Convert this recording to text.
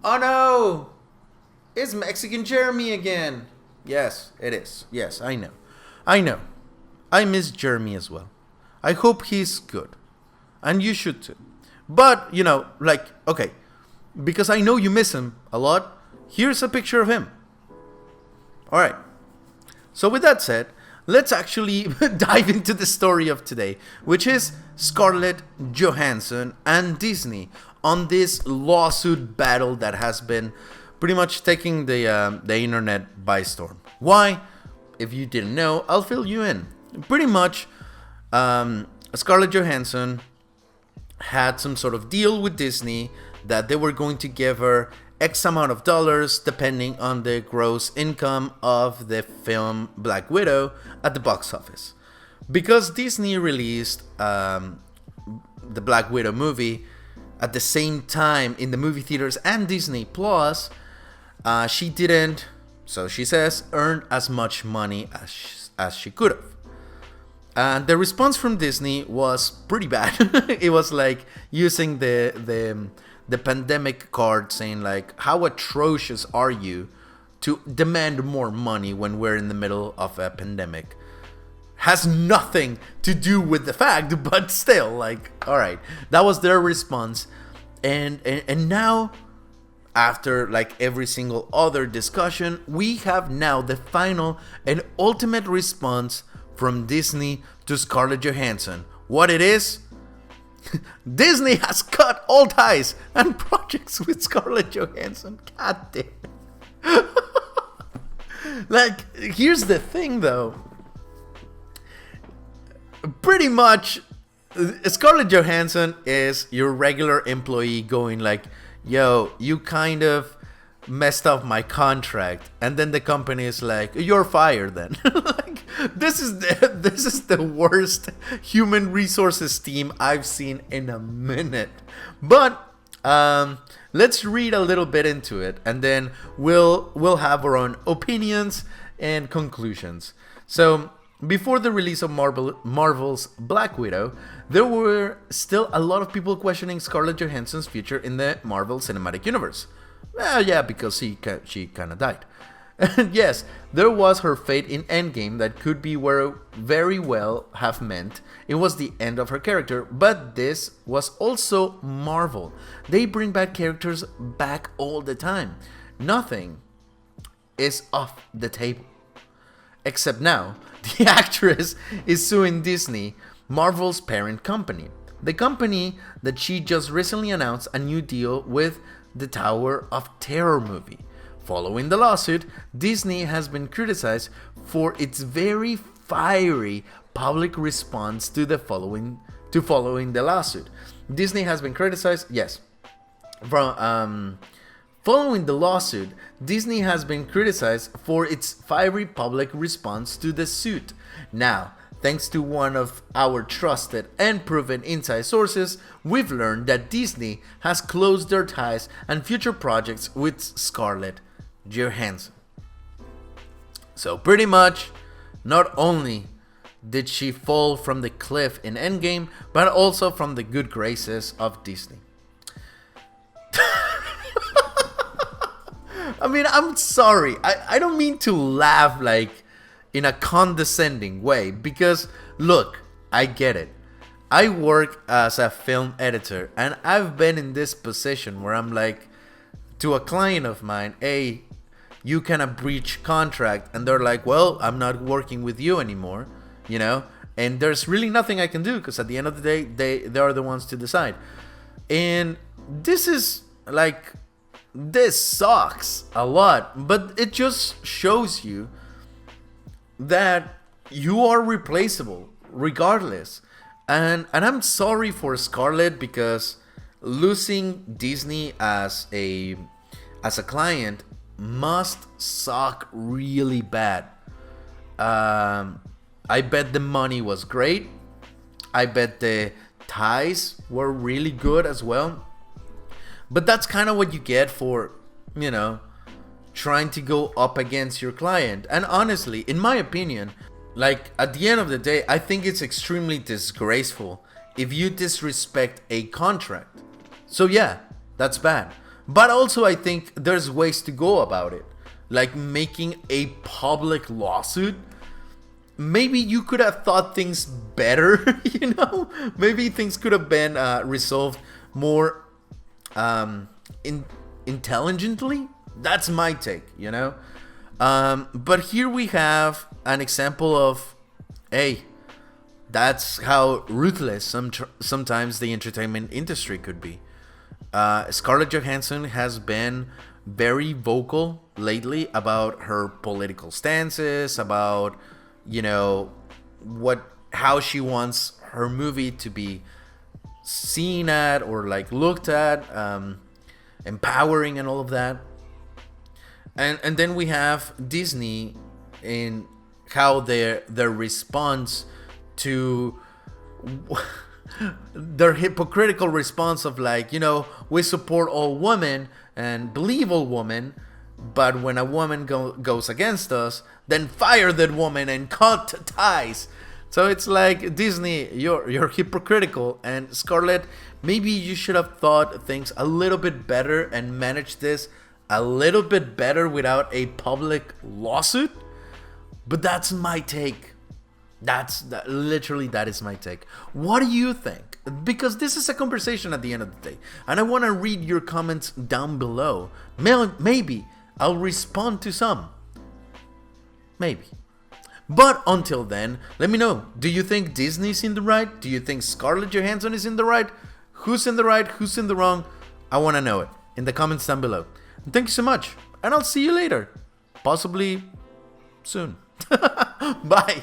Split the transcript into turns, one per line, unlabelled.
Oh no! It's Mexican Jeremy again. Yes, it is. Yes, I know. I know. I miss Jeremy as well. I hope he's good. And you should too. But, okay, because I know you miss him a lot, here's a picture of him. Alright. So with that said, let's actually dive into the story of today, which is Scarlett Johansson and Disney on this lawsuit battle that has been pretty much taking the internet by storm. Why? If you didn't know, I'll fill you in. Pretty much, Scarlett Johansson had some sort of deal with Disney that they were going to give her X amount of dollars depending on the gross income of the film Black Widow at the box office. Because Disney released the Black Widow movie at the same time in the movie theaters and Disney Plus, she didn't, so she says, earn as much money as she could have. And the response from Disney was pretty bad. It was like using the pandemic card, saying like, how atrocious are you to demand more money when we're in the middle of a pandemic? Has nothing to do with the fact, but still, like, all right, that was their response. And now, after like every single other discussion, we have now the final and ultimate response from Disney to Scarlett Johansson. What it is? Disney has cut all ties and projects with Scarlett Johansson. God damn. Like, here's the thing though. Pretty much, Scarlett Johansson is your regular employee going like, yo, you kind of messed up my contract, and then the company is like, you're fired then. Like, this is the worst human resources team I've seen in a minute. But let's read a little bit into it, and then we'll have our own opinions and conclusions. So before the release of Marvel's Black Widow, there were still a lot of people questioning Scarlett Johansson's future in the Marvel Cinematic Universe. Well, yeah, because she kind of died. And yes, there was her fate in Endgame that could be where very well have meant it was the end of her character, but this was also Marvel. They bring back characters back all the time. Nothing is off the table. Except now, the actress is suing Disney, Marvel's parent company. The company that she just recently announced a new deal with the Tower of Terror movie. Following the lawsuit, Disney has been criticized for its very fiery public response to following the lawsuit. Disney has been criticized, yes. Following the lawsuit, Disney has been criticized for its fiery public response to the suit. Now, thanks to one of our trusted and proven inside sources, we've learned that Disney has closed their ties and future projects with Scarlett Johansson. So pretty much, not only did she fall from the cliff in Endgame, but also from the good graces of Disney. I mean, I'm sorry. I don't mean to laugh like in a condescending way, because look, I get it. I work as a film editor, and I've been in this position where I'm like, to a client of mine, hey, you cannot breach contract, and they're like, well, I'm not working with you anymore, and there's really nothing I can do, because at the end of the day, they are the ones to decide. And this is like, this sucks a lot, but it just shows you that you are replaceable regardless. And I'm sorry for Scarlett, because losing Disney as a client must suck really bad. I bet the money was great. I bet the ties were really good as well. But that's kind of what you get for, trying to go up against your client. And honestly, in my opinion, like, at the end of the day, I think it's extremely disgraceful if you disrespect a contract. So yeah, that's bad. But also I think there's ways to go about it, like making a public lawsuit. Maybe you could have thought things better, you know? Maybe things could have been resolved more intelligently. That's my take, you know? But here we have an example of, hey, that's how ruthless sometimes the entertainment industry could be. Scarlett Johansson has been very vocal lately about her political stances, about, you know, how she wants her movie to be seen at or like looked at, empowering and all of that. And then we have Disney in how their response to their hypocritical response of like, you know, we support all women and believe all women, but when a woman goes against us, then fire that woman and cut ties. So it's like, Disney, you're hypocritical, and Scarlett, maybe you should have thought things a little bit better and managed this a little bit better without a public lawsuit. But that's my take. Literally that is my take. What do you think? Because this is a conversation at the end of the day, and I want to read your comments down below. Maybe I'll respond to some. Maybe. But until then, let me know. Do you think Disney's in the right? Do you think Scarlett Johansson is in the right? Who's in the right? Who's in the wrong? I want to know it in the comments down below. And thank you so much, and I'll see you later. Possibly soon. Bye.